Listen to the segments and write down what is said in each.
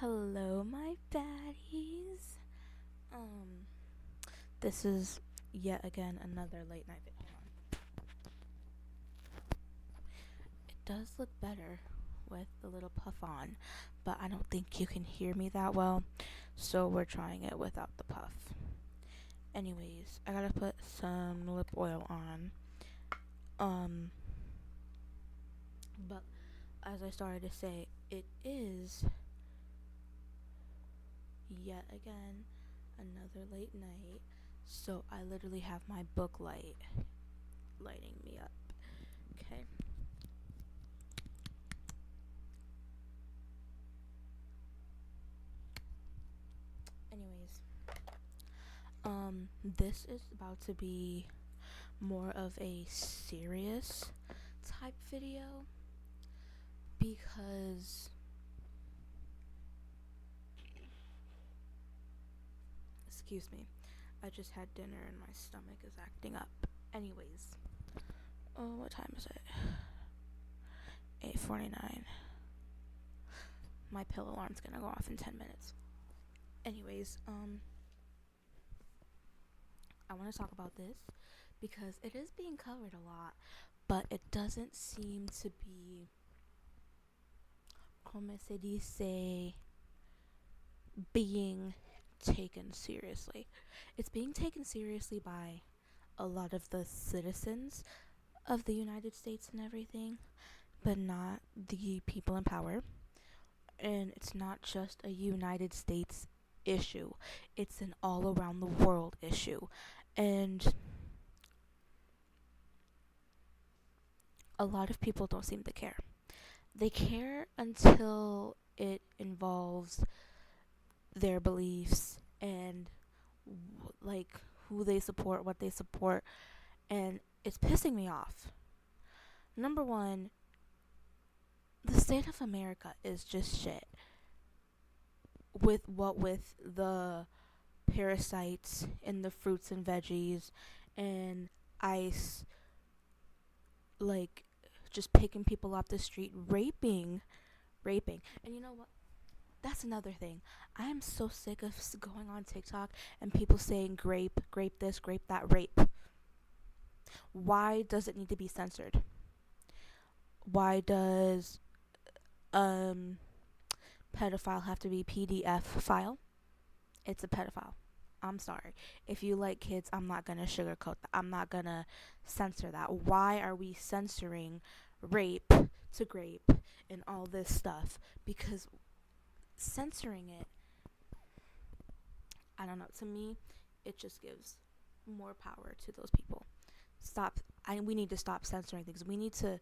Hello, my baddies. Um, this is yet again another late night video. It does look better with the little puff on, but I don't think you can hear me that well, so we're trying it without the puff. Anyways, I gotta put some lip oil on. But as I started to say, it is yet again another late night, so I literally have my book lighting me up. Okay. Anyways, this is about to be more of a serious type video because, excuse me, I just had dinner and my stomach is acting up. Anyways, oh, what time is it? 8:49. My pill alarm's gonna go off in 10 minutes. Anyways, I want to talk about this because it is being covered a lot, but it doesn't seem to be, como se dice, being taken seriously. It's being taken seriously by a lot of the citizens of the United States and everything, but not the people in power. And it's not just a United States issue, it's an all around the world issue. And a lot of people don't seem to care. They care until it involves their beliefs and like who they support, what they support, and it's pissing me off. Number one, the state of America is just shit. With the parasites in the fruits and veggies and ICE, like just picking people off the street, raping. And you know what? That's another thing. I am so sick of going on TikTok and people saying grape this, grape that, rape. Why does it need to be censored? Why does pedophile have to be PDF file? It's a pedophile. I'm sorry. If you like kids, I'm not gonna sugarcoat that. I'm not gonna censor that. Why are we censoring rape to grape and all this stuff? Because censoring it, I don't know, to me, it just gives more power to those people. We need to stop censoring things. We need to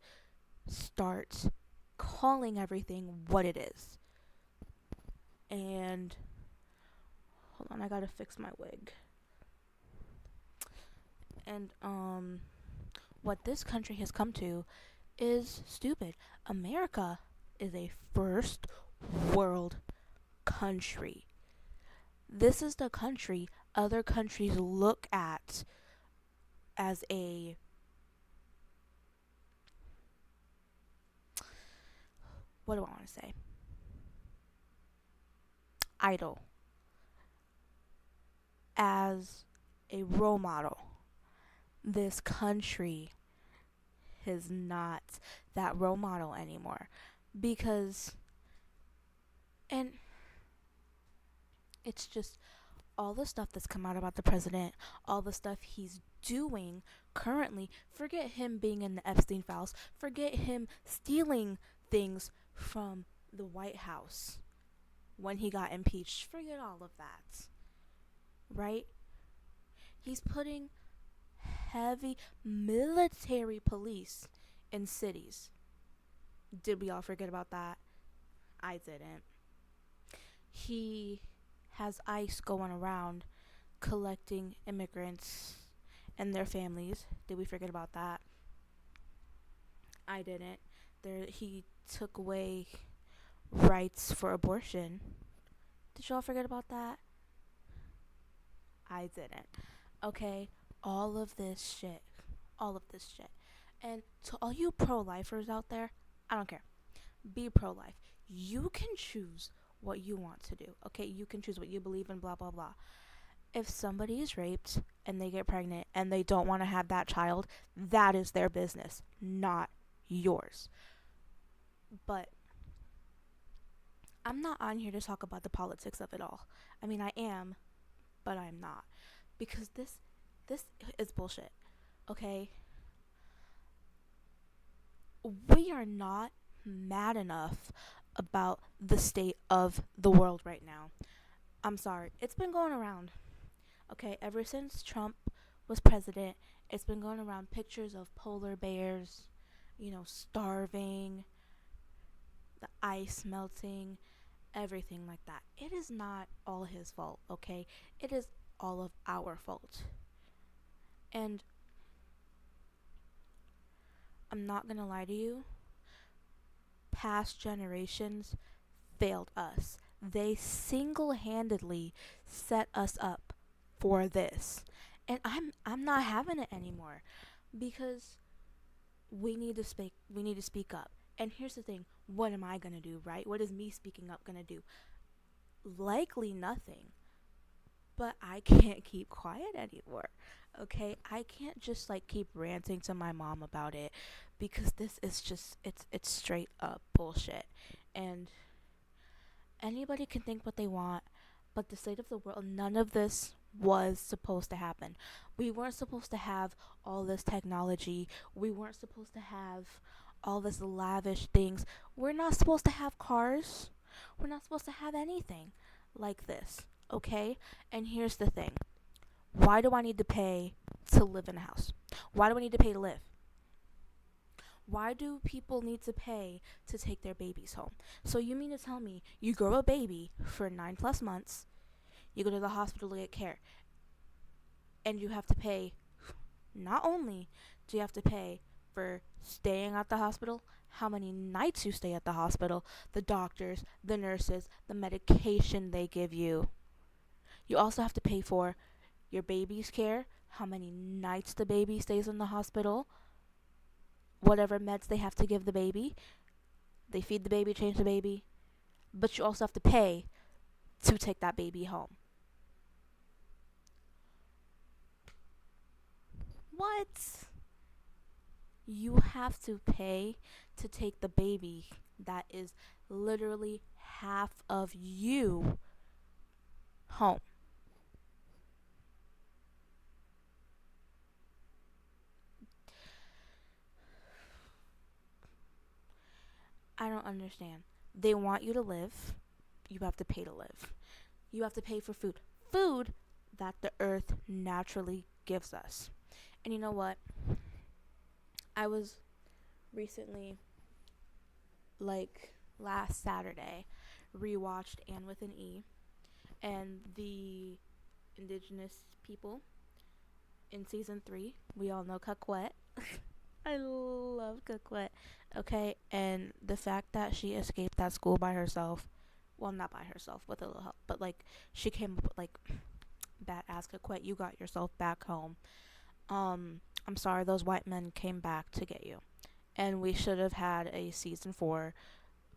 start calling everything what it is. And hold on, I gotta fix my wig. And what this country has come to is stupid. America is a first world country. This is the country other countries look at as a, what do I want to say? Idol, as a role model. This country is not that role model anymore because, and it's just all the stuff that's come out about the president, all the stuff he's doing currently. Forget him being in the Epstein files, forget him stealing things from the White House when he got impeached. Forget all of that, right? He's putting heavy military police in cities. Did we all forget about that? I didn't. He has ICE going around collecting immigrants and their families. Did we forget about that? I didn't. He took away rights for abortion. Did y'all forget about that? I didn't. Okay, all of this shit. All of this shit. And to all you pro-lifers out there, I don't care. Be pro-life. You can choose what you want to do. Okay, you can choose what you believe in, blah, blah, blah. If somebody is raped and they get pregnant and they don't want to have that child, that is their business, not yours. But I'm not on here to talk about the politics of it all. I mean, I am, but I'm not. Because this is bullshit. Okay? We are not mad enough about the state of the world right now. I'm sorry. It's been going around. Okay, ever since Trump was president, it's been going around pictures of polar bears, starving, the ice melting, everything like that. It is not all his fault, okay? It is all of our fault. And I'm not gonna lie to you, past generations failed us. They single handedly set us up for this. And I'm not having it anymore because we need to speak up. And here's the thing, what am I gonna do, right? What is me speaking up gonna do? Likely nothing. But I can't keep quiet anymore. Okay? I can't just keep ranting to my mom about it because this is just it's straight up bullshit. And anybody can think what they want, but the state of the world, none of this was supposed to happen. We weren't supposed to have all this technology. We weren't supposed to have all this lavish things. We're not supposed to have cars. We're not supposed to have anything like this, okay? And here's the thing. Why do I need to pay to live in a house? Why do I need to pay to live? Why do people need to pay to take their babies home? So you mean to tell me you grow a baby for 9+ months, you go to the hospital to get care, and you have to pay, not only do you have to pay for staying at the hospital, how many nights you stay at the hospital, the doctors, the nurses, the medication they give you. You also have to pay for your baby's care, how many nights the baby stays in the hospital, whatever meds they have to give the baby. They feed the baby, change the baby, but you also have to pay to take that baby home. What? You have to pay to take the baby that is literally half of you home. I don't understand. They want you to live. You have to pay to live. You have to pay for food. Food that the earth naturally gives us. And you know what? I was recently, last Saturday, rewatched Anne with an E, and the indigenous people in season 3. We all know Caquette. I love Caquette. Okay, and the fact that she escaped that school by herself, well, not by herself, with a little help, but she came up with badass Caquette, you got yourself back home. I'm sorry those white men came back to get you. And we should have had a season 4,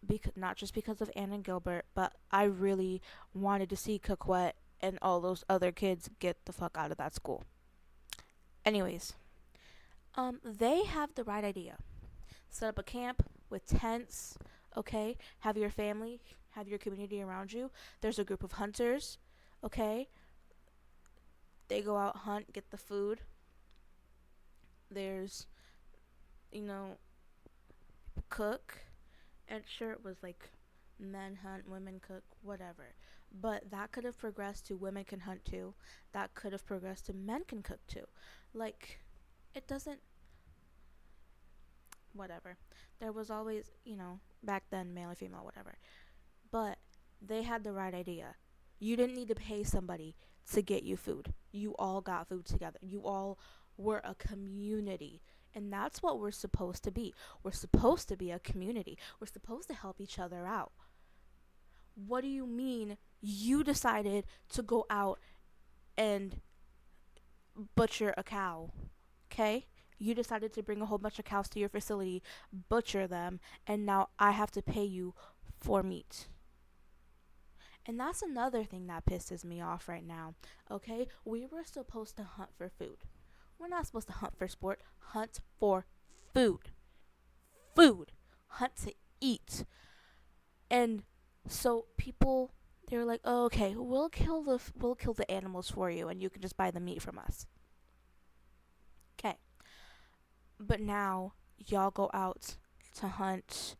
because not just because of Anne and Gilbert, but I really wanted to see Caquette and all those other kids get the fuck out of that school. Anyways, they have the right idea. Set up a camp with tents, okay? Have your family, have your community around you. There's a group of hunters, okay? They go out, hunt, get the food. There's, cook. And sure, it was men hunt, women cook, whatever. But that could have progressed to women can hunt too. That could have progressed to men can cook too. It doesn't, whatever. There was always, back then, male or female, whatever. But they had the right idea. You didn't need to pay somebody to get you food. You all got food together. You all were a community. And that's what we're supposed to be. We're supposed to be a community. We're supposed to help each other out. What do you mean you decided to go out and butcher a cow? Okay? You decided to bring a whole bunch of cows to your facility, butcher them, and now I have to pay you for meat. And that's another thing that pisses me off right now. Okay? We were supposed to hunt for food. We're not supposed to hunt for sport. Hunt for food. Food. Hunt to eat. And so people, they're like, oh, okay, we'll kill the animals for you, and you can just buy the meat from us. Okay. But now y'all go out to hunt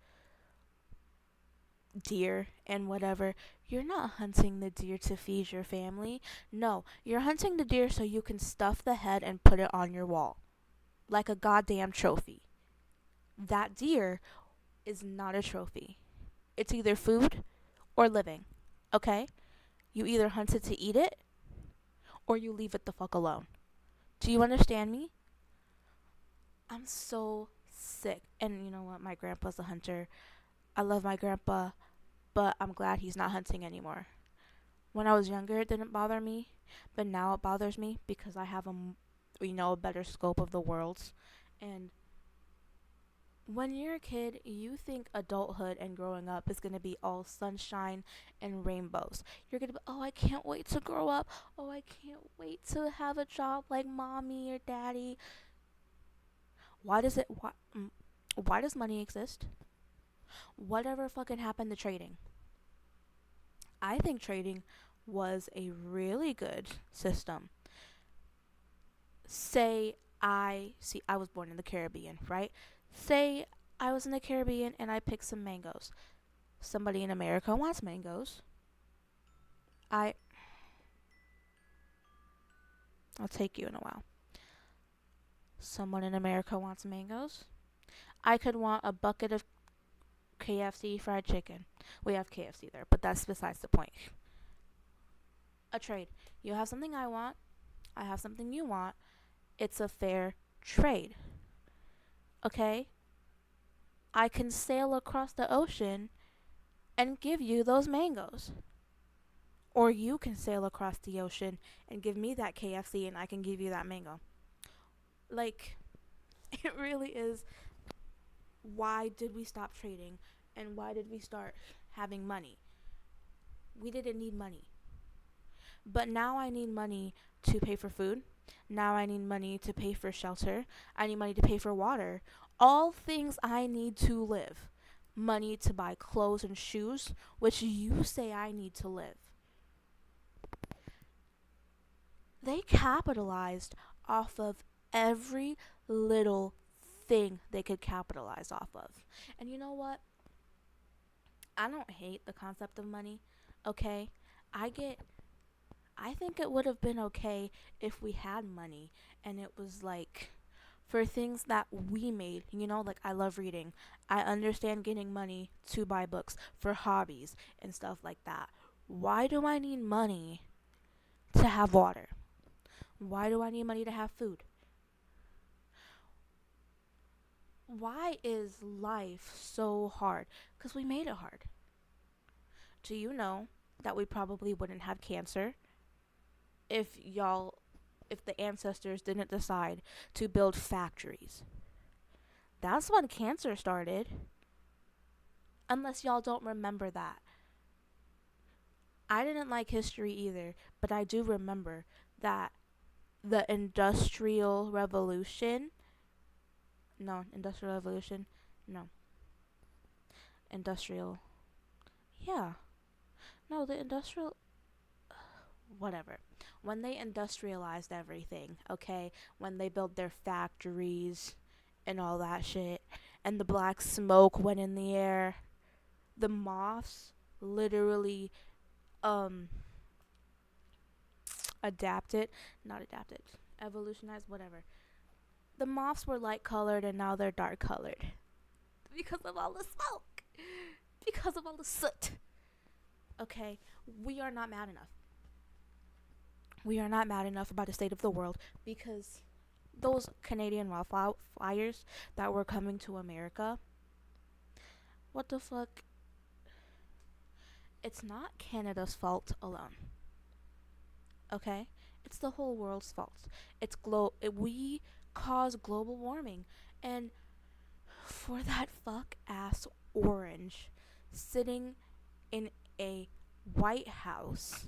deer and whatever. You're not hunting the deer to feed your family. No, you're hunting the deer so you can stuff the head and put it on your wall like a goddamn trophy. That deer is not a trophy. It's either food or living. Okay? You either hunt it to eat it or you leave it the fuck alone. Do you understand me? I'm so sick. And you know what? My grandpa's a hunter. I love my grandpa, but I'm glad he's not hunting anymore. When I was younger, it didn't bother me, but now it bothers me because I have a better scope of the world. And when you're a kid, you think adulthood and growing up is going to be all sunshine and rainbows. You're going to be, oh, I can't wait to grow up. Oh, I can't wait to have a job like mommy or daddy. Why does money exist? Whatever fucking happened to trading? I think trading was a really good system. I was born in the Caribbean, right? Say I was in the Caribbean and I picked some mangoes. Somebody in America wants mangoes. I I'll take you in a while. Someone in America wants mangoes. I could want a bucket of KFC fried chicken. We have KFC there, but that's besides the point. A trade. You have something I want, I have something you want. It's a fair trade. Okay? I can sail across the ocean and give you those mangoes. Or you can sail across the ocean and give me that KFC and I can give you that mango. Like, it really is. Why did we stop trading? And why did we start having money? We didn't need money. But now I need money to pay for food. Now I need money to pay for shelter. I need money to pay for water. All things I need to live. Money to buy clothes and shoes, which you say I need to live. They capitalized off of every little thing they could capitalize off of. And you know what? I don't hate the concept of money, okay? I think it would have been okay if we had money and it was like for things that we made, like I love reading. I understand getting money to buy books for hobbies and stuff like that. Why do I need money to have water? Why do I need money to have food? Why is life so hard? Because we made it hard. Do you know that we probably wouldn't have cancer if the ancestors didn't decide to build factories? That's when cancer started. Unless y'all don't remember that. I didn't like history either, but I do remember that the Industrial Revolution. No, Industrial Revolution. No. Industrial. Yeah. No, the Industrial. Whatever. When they industrialized everything, okay? When they built their factories and all that shit, and the black smoke went in the air, the moths literally evolutionized, whatever. The moths were light colored and now they're dark colored because of all the smoke, because of all the soot. Okay, we are not mad enough. We are not mad enough about the state of the world because those Canadian wildfires that were coming to America, what the fuck? It's not Canada's fault alone. Okay? It's the whole world's fault. We cause global warming, and for that fuck ass orange sitting in a White House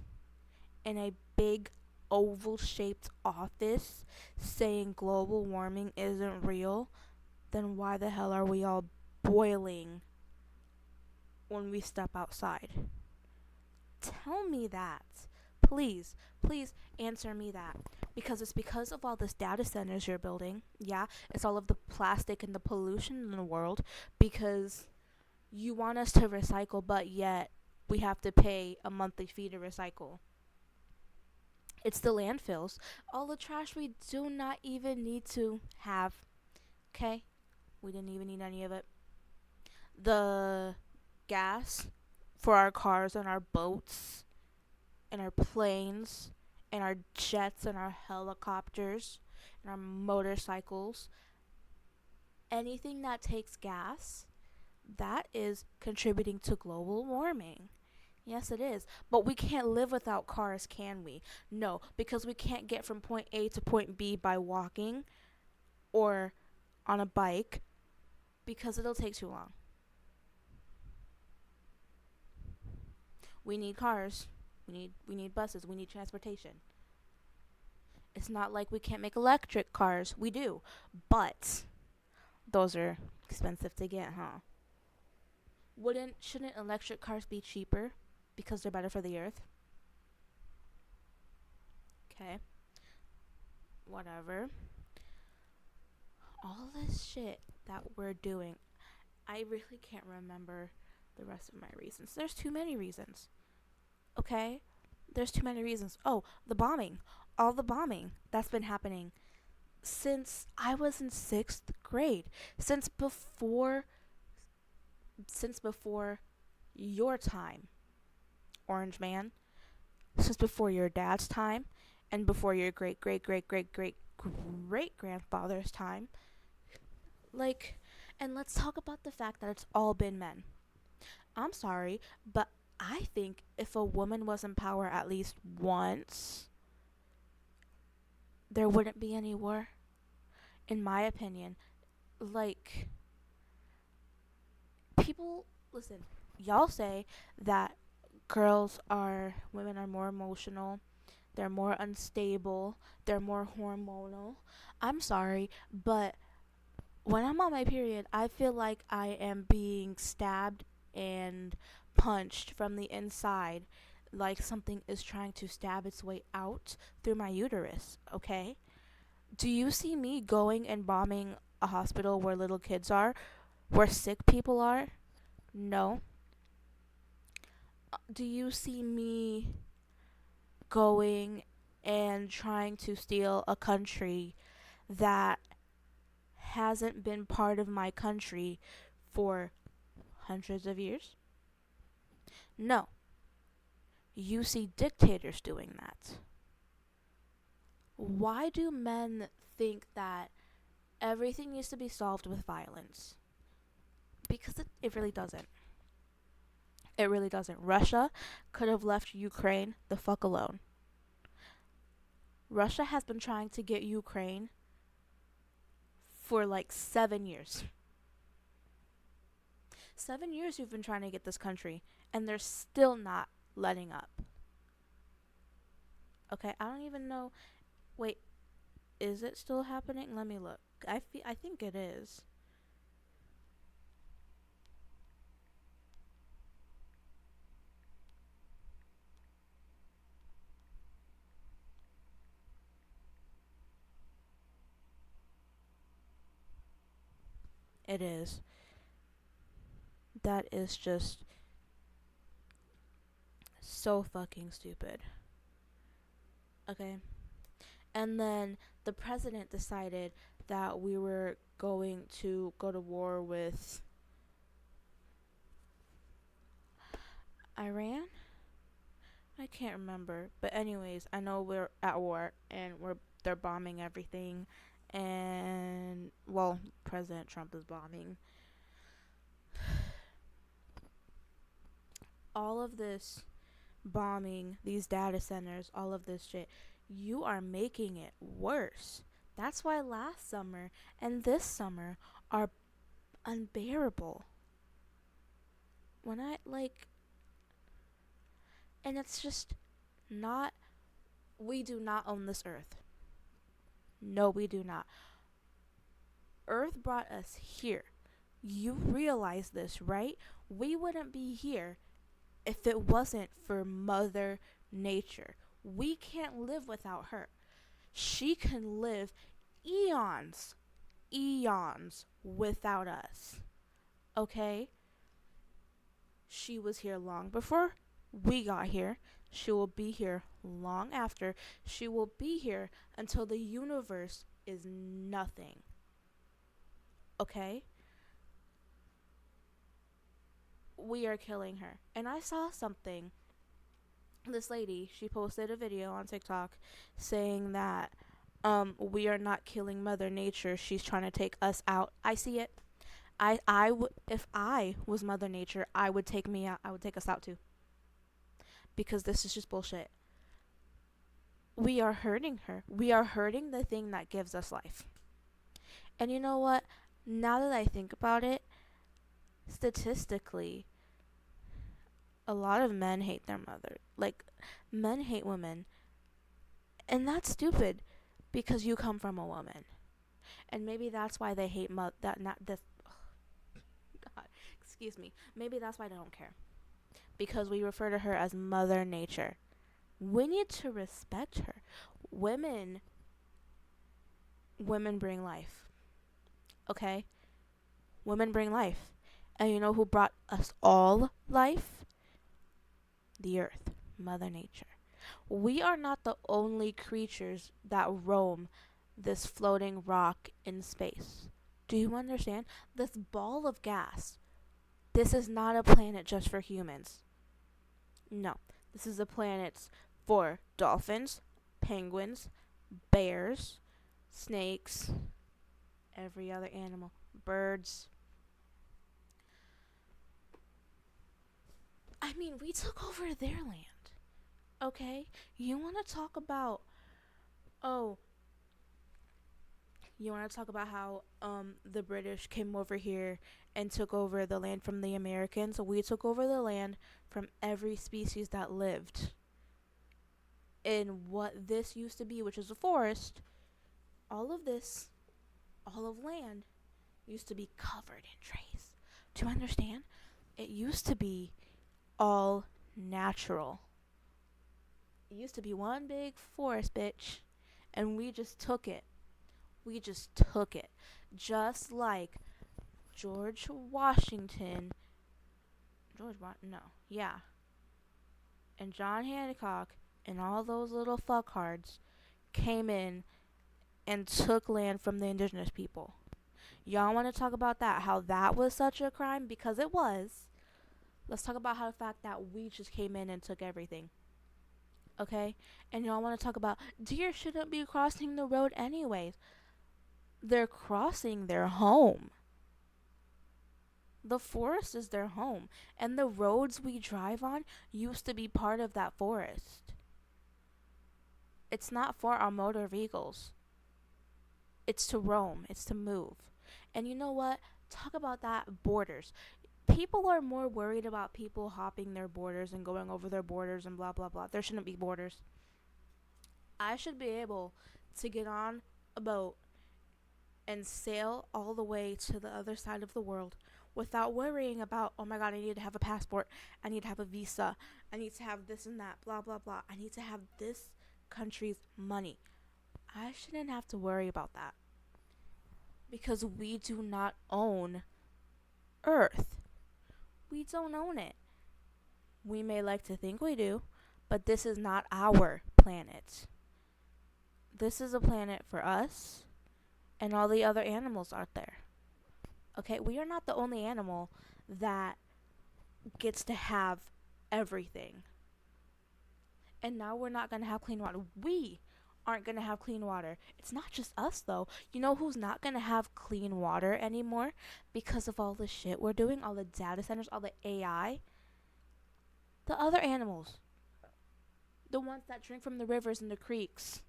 in a big oval shaped office saying global warming isn't real, then why the hell are we all boiling when we step outside? Tell me that. Please, please answer me that. Because it's because of all this data centers you're building. Yeah, it's all of the plastic and the pollution in the world. Because you want us to recycle, but yet we have to pay a monthly fee to recycle. It's the landfills. All the trash we do not even need to have. Okay? We didn't even need any of it. The gas for our cars and our boats and our planes and our jets and our helicopters and our motorcycles. Anything that takes gas, that is contributing to global warming. Yes, it is. But we can't live without cars, can we? No, because we can't get from point A to point B by walking or on a bike because it'll take too long. We need cars. We need buses. We need transportation. It's not like we can't make electric cars. We do. But those are expensive to get, huh? Shouldn't electric cars be cheaper because they're better for the earth? Okay. Whatever. All this shit that we're doing, I really can't remember the rest of my reasons. There's too many reasons. Okay? There's too many reasons. Oh, the bombing. All the bombing that's been happening since I was in 6th grade. Since before your time, Orange Man. Since before your dad's time and before your great great great great great great grandfather's time. Like, and let's talk about the fact that it's all been men. I'm sorry, but I think if a woman was in power at least once, there wouldn't be any war. In my opinion, like, people, listen, y'all say that women are more emotional, they're more unstable, they're more hormonal. I'm sorry, but when I'm on my period, I feel like I am being stabbed and punched from the inside, like something is trying to stab its way out through my uterus, okay? Do you see me going and bombing a hospital where little kids are, where sick people are? No. Do you see me going and trying to steal a country that hasn't been part of my country for hundreds of years? No. You see dictators doing that. Why do men think that everything needs to be solved with violence? Because it really doesn't. It really doesn't. Russia could have left Ukraine the fuck alone. Russia has been trying to get Ukraine for like 7 years. 7 years you've been trying to get this country, and they're still not letting up. Okay, I don't even know. Wait, is it still happening? Let me look. I think it is. It is. That is just so fucking stupid. Okay? And then the president decided that we were going to go to war with Iran? I can't remember. But anyways, I know we're at war and they're bombing everything, and well, President Trump is bombing. All of this bombing, these data centers, all of this shit, you are making it worse. That's why last summer and this summer are unbearable. When I, like, And it's just not, we do not own this earth. No, we do not. Earth brought us here. You realize this, right? We wouldn't be here if it wasn't for Mother Nature. We can't live without her. She can live eons, eons without us. Okay? She was here long before we got here. She will be here long after. She will be here until the universe is nothing. Okay? We are killing her. And I saw something. This lady, she posted a video on TikTok saying that we are not killing Mother Nature. She's trying to take us out. I see it. If I was Mother Nature, I would take me out. I would take us out too. Because this is just bullshit. We are hurting her. We are hurting the thing that gives us life. And you know what? Now that I think about it, statistically, a lot of men hate their mother. Like, men hate women. And that's stupid because you come from a woman. And maybe that's why they hate that not this God, excuse me. Maybe that's why they don't care. Because we refer to her as Mother Nature. We need to respect her. Women bring life. Okay? Women bring life. And you know who brought us all life? The earth, Mother Nature. We are not the only creatures that roam this floating rock in space. Do you understand? This ball of gas, this is not a planet just for humans. No, this is a planet for dolphins, penguins, bears, snakes, every other animal, birds. I mean, we took over their land. Okay? You want to talk about, oh, you want to talk about how the British came over here and took over the land from the Americans? We took over the land from every species that lived in what this used to be, which is a forest. All of this, all of land, used to be covered in trees. Do you understand? It used to be all natural. It used to be one big forest, bitch, and we just took it. We just took it. Just like George Washington. And John Hancock and all those little fuckhards came in and took land from the indigenous people. Y'all want to talk about that? How that was such a crime? Because it was. Let's talk about how the fact that we just came in and took everything. Okay? And y'all want to talk about deer shouldn't be crossing the road anyways. They're crossing their home. The forest is their home. And the roads we drive on used to be part of that forest. It's not for our motor vehicles. It's to roam. It's to move. And you know what? Talk about that borders. People are more worried about people hopping their borders and going over their borders and blah, blah, blah. There shouldn't be borders. I should be able to get on a boat and sail all the way to the other side of the world without worrying about, oh my God, I need to have a passport. I need to have a visa. I need to have this and that, blah, blah, blah. I need to have this country's money. I shouldn't have to worry about that because we do not own Earth. We don't own it. We may like to think we do, but this is not our planet. This is a planet for us and all the other animals out there. Okay, we are not the only animal that gets to have everything. And now we're not going to have clean water. We aren't going to have clean water. It's not just us, though. You know who's not going to have clean water anymore because of all the shit we're doing, all the data centers, all the AI? The other animals. The ones that drink from the rivers and the creeks.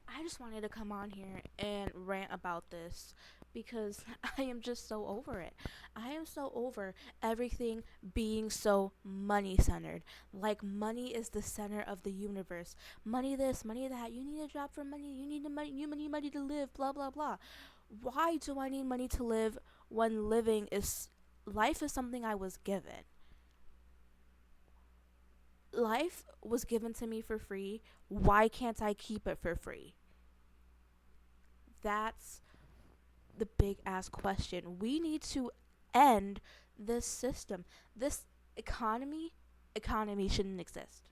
I just wanted to come on here and rant about this because I am just so over it. I am so over everything being so money centered. Like money is the center of the universe. Money this, money that. You need a job for money. You need money. You need money to live. Blah blah blah. Why do I need money to live when living is life is something I was given? Life was given to me for free. Why can't I keep it for free? That's the big ass question. We need to end this system. This economy shouldn't exist.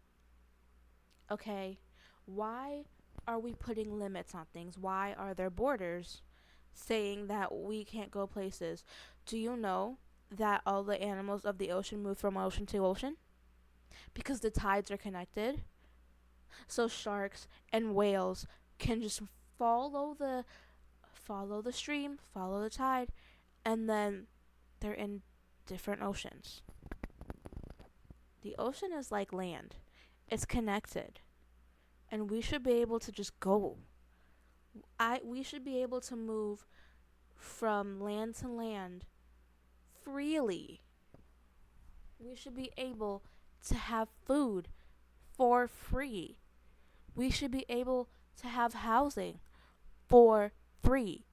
Okay? Why are we putting limits on things? Why are there borders saying that we can't go places? Do you know that all the animals of the ocean move from ocean to ocean? Because the tides are connected. So sharks and whales can just follow the follow the stream, follow the tide, and then they're in different oceans. The ocean is like land. It's connected. And we should be able to just go. We should be able to move from land to land freely. We should be able to have food for free. We should be able to have housing for free.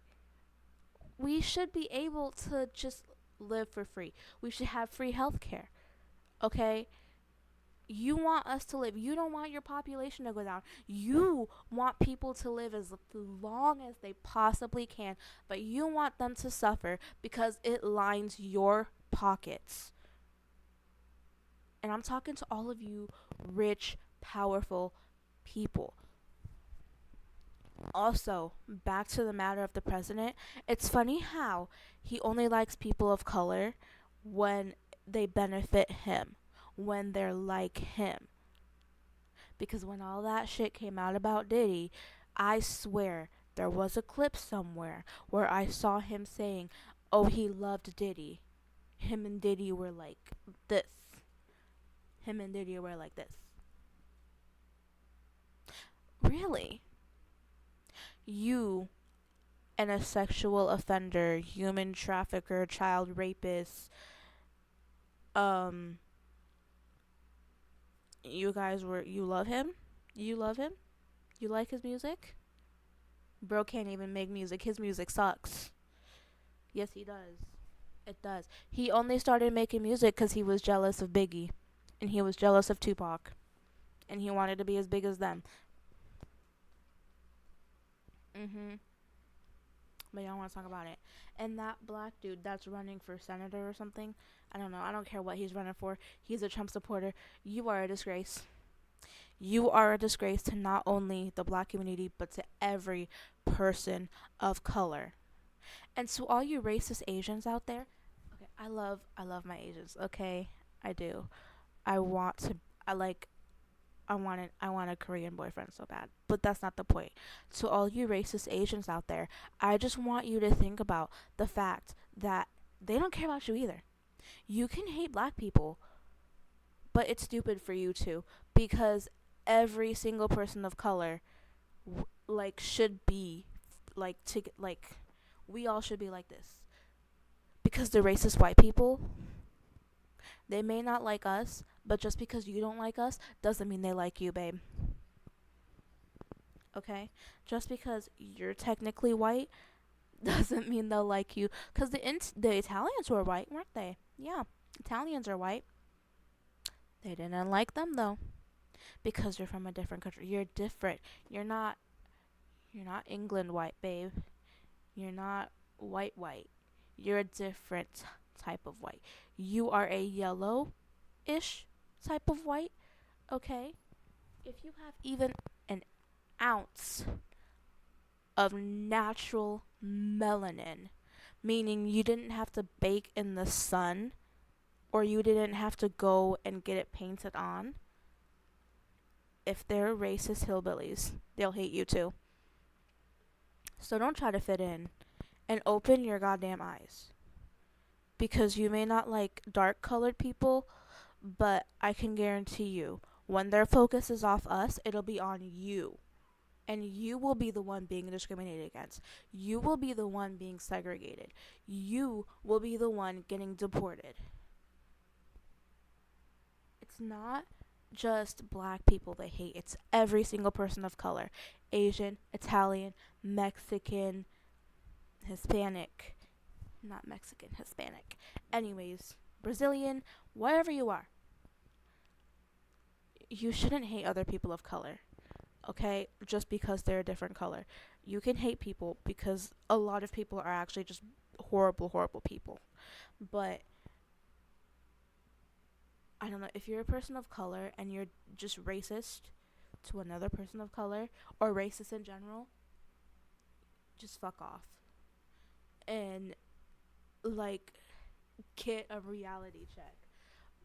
We should be able to just live for free. We should have free healthcare. Okay? You want us to live. You don't want your population to go down. You want people to live as long as they possibly can, but you want them to suffer because it lines your pockets. And I'm talking to all of you rich, powerful people. Also, back to the matter of the president, it's funny how he only likes people of color when they benefit him, when they're like him. Because when all that shit came out about Diddy, I swear there was a clip somewhere where I saw him saying, oh, he loved Diddy. Him and Diddy were like this. Him and Diddy were like this. Really? You and a sexual offender, human trafficker, child rapist, you love him? You love him? You like his music? Bro can't even make music. His music sucks. Yes, he does. It does. He only started making music because he was jealous of Biggie. And he was jealous of Tupac. And he wanted to be as big as them. But y'all want to talk about it. And that black dude that's running for senator or something, I don't know. I don't care what he's running for. He's a Trump supporter. You are a disgrace. You are a disgrace to not only the black community, but to every person of color. And to all you racist Asians out there, okay, I love my Asians. Okay, I do. I want to. I want a Korean boyfriend so bad. But that's not the point. To all you racist Asians out there, I just want you to think about the fact that they don't care about you either. You can hate black people, but it's stupid for you to, because every single person of color should be we all should be like this. Because the racist white people, they may not like us, but just because you don't like us doesn't mean they like you, babe. Okay? Just because you're technically white doesn't mean they'll like you. Because the Italians were white, weren't they? Yeah, Italians are white. They didn't like them, though. Because you're from a different country. You're different. You're not England white, babe. You're not white. You're a different type of white. You are a yellow-ish type of white, okay? If you have even an ounce of natural melanin, meaning you didn't have to bake in the sun or you didn't have to go and get it painted on, if they're racist hillbillies, they'll hate you too. So don't try to fit in and open your goddamn eyes. Because you may not like dark colored people, but I can guarantee you, when their focus is off us, it'll be on you. and you will be the one being discriminated against. You will be the one being segregated. You will be the one getting deported. It's not just black people they hate, it's every single person of color: Asian, Italian, Mexican, Hispanic. Not Mexican, Hispanic. Anyways, Brazilian, whatever you are. You shouldn't hate other people of color, okay? Just because they're a different color. You can hate people because a lot of people are actually just horrible, horrible people. But I don't know, if you're a person of color and you're just racist to another person of color or racist in general, just fuck off. And like get a reality check,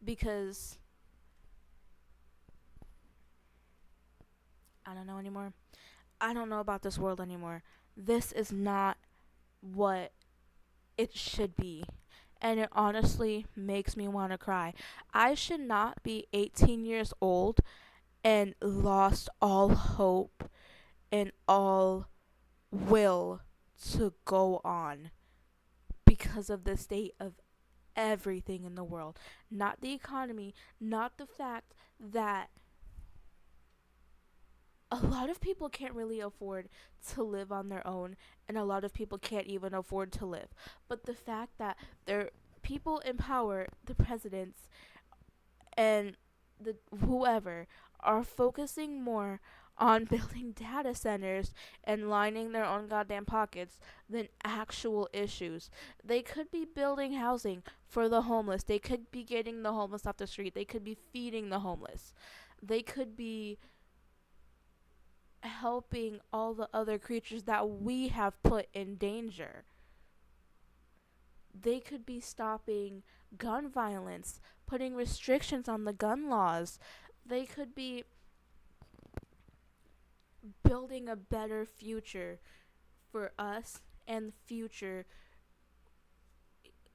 because I don't know anymore. I don't know about this world anymore. This is not what it should be. And it honestly makes me want to cry. I should not be 18 years old and lost all hope and all will to go on because of the state of everything in the world. Not the economy, not the fact that a lot of people can't really afford to live on their own, and a lot of people can't even afford to live. But the fact that there people in power, the presidents and the whoever, are focusing more on building data centers and lining their own goddamn pockets than actual issues. They could be building housing for the homeless. They could be getting the homeless off the street. They could be feeding the homeless. They could be helping all the other creatures that we have put in danger. They could be stopping gun violence, putting restrictions on the gun laws. They could be building a better future for us and future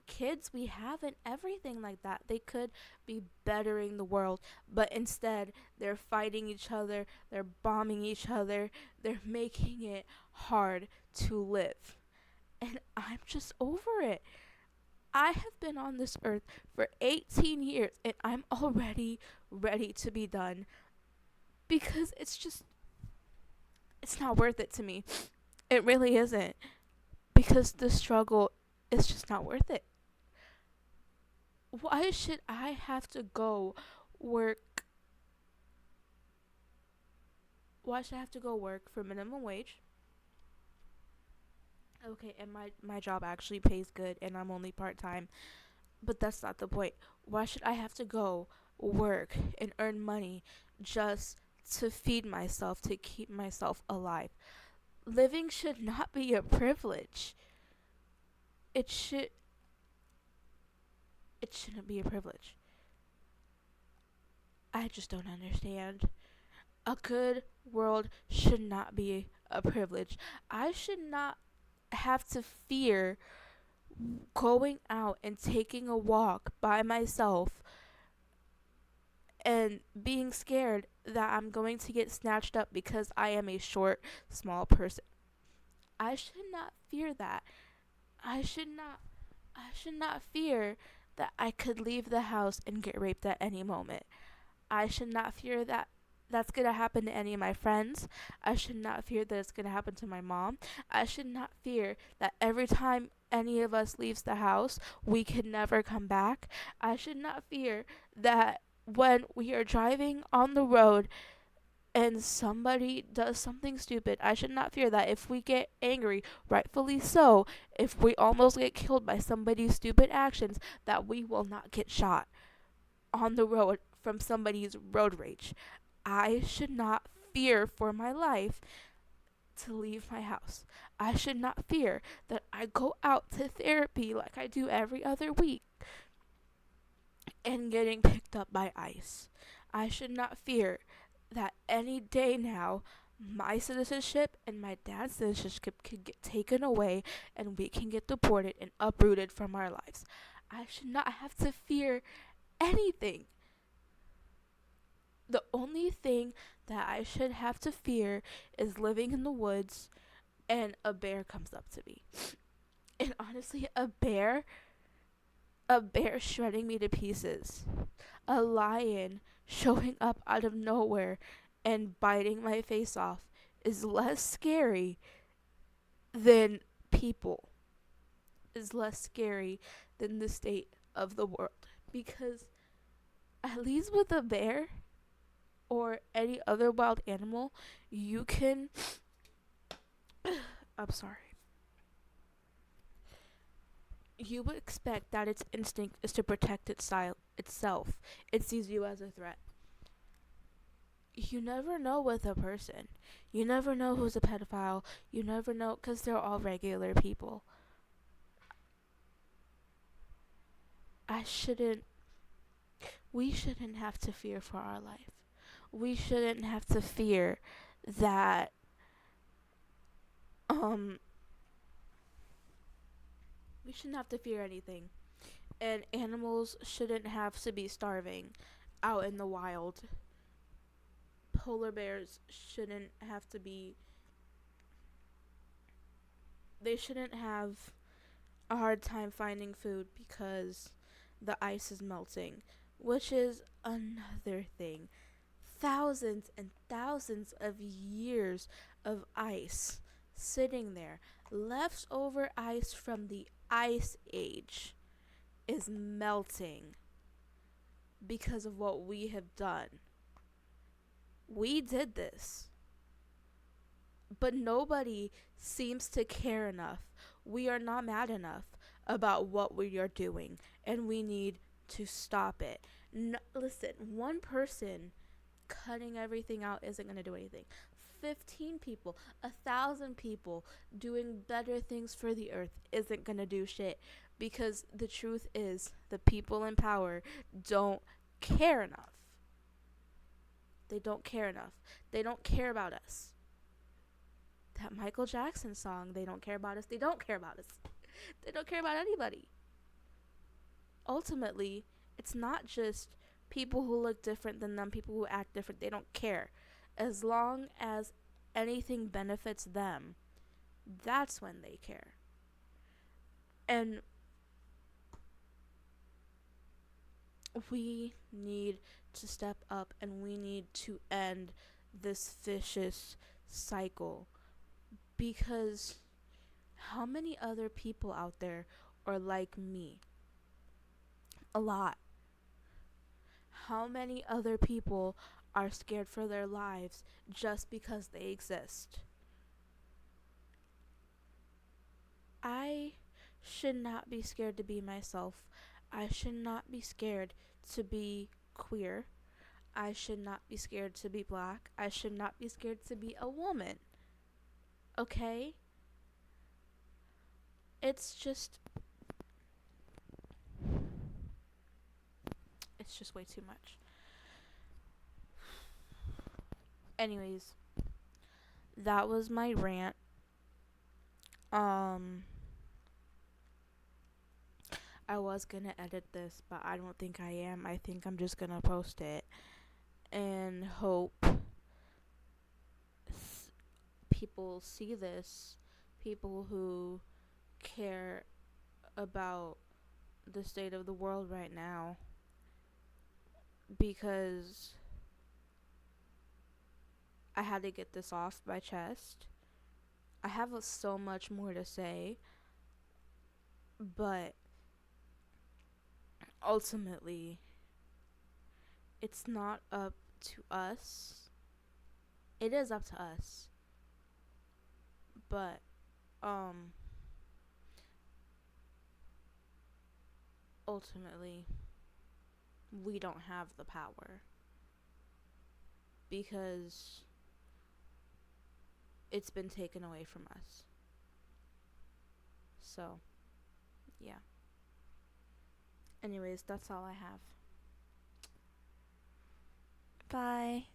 kids we have and everything like that. They could be bettering the world, but instead they're fighting each other, they're bombing each other, they're making it hard to live. And I'm just over it. I have been on this earth for 18 years and I'm already ready to be done, because it's not worth it to me. It really isn't, because the struggle is just not worth it. Why should I have to go work? Why should I have to go work for minimum wage? Okay, and my job actually pays good and I'm only part-time, but that's not the point. Why should I have to go work and earn money just to feed myself, to keep myself alive? Living should not be a privilege. It should it shouldn't be a privilege. I just don't understand. A good world should not be a privilege. I should not have to fear going out and taking a walk by myself and being scared that I'm going to get snatched up because I am a short, small person. I should not fear that. I should not fear that I could leave the house and get raped at any moment. I should not fear that that's going to happen to any of my friends. I should not fear that it's going to happen to my mom. I should not fear that every time any of us leaves the house, we can never come back. I should not fear that when we are driving on the road and somebody does something stupid, I should not fear that if we get angry, rightfully so, if we almost get killed by somebody's stupid actions, that we will not get shot on the road from somebody's road rage. I should not fear for my life to leave my house. I should not fear that I go out to therapy like I do every other week and getting picked up by ICE. I should not fear that any day now my citizenship and my dad's citizenship could get taken away and we can get deported and uprooted from our lives. I should not have to fear anything. The only thing that I should have to fear is living in the woods and a bear comes up to me. And honestly, a bear shredding me to pieces, a lion showing up out of nowhere and biting my face off is less scary than people, is less scary than the state of the world. Because at least with a bear or any other wild animal, you can. I'm sorry. You would expect that its instinct is to protect itself. It sees you as a threat. You never know with a person. You never know who's a pedophile. You never know because they're all regular people. I shouldn't. We shouldn't have to fear for our life. We shouldn't have to fear that. Um. We shouldn't have to fear anything, and animals shouldn't have to be starving out in the wild. Polar bears shouldn't have to be. They shouldn't have a hard time finding food because the ice is melting, which is another thing. Thousands and thousands of years of ice sitting there, leftover ice from the ice age, is melting because of what we have done. We did this, but nobody seems to care enough. We are not mad enough about what we are doing, and we need to stop it. No, listen, one person cutting everything out isn't going to do anything. 15 people, 1,000 people doing better things for the earth isn't going to do shit, because the truth is the people in power don't care enough. They don't care enough. They don't care about us. That Michael Jackson song, they don't care about us. They don't care about us. They don't care about anybody. Ultimately, it's not just people who look different than them, people who act different. They don't care. As long as anything benefits them, that's when they care. And we need to step up and we need to end this vicious cycle, because how many other people out there are like me? A lot. How many other people are scared for their lives just because they exist? I should not be scared to be myself. I should not be scared to be queer. I should not be scared to be black. I should not be scared to be a woman. Okay? It's just way too much. Anyways, that was my rant. Um I was gonna edit this, but I don't think I am. I think I'm just gonna post it and hope people see this. People who care about the state of the world right now, because I had to get this off my chest. I have so much more to say, but ultimately, it's not up to us. It is up to us, but ultimately, we don't have the power because it's been taken away from us. So, yeah. Anyways, that's all I have. Bye.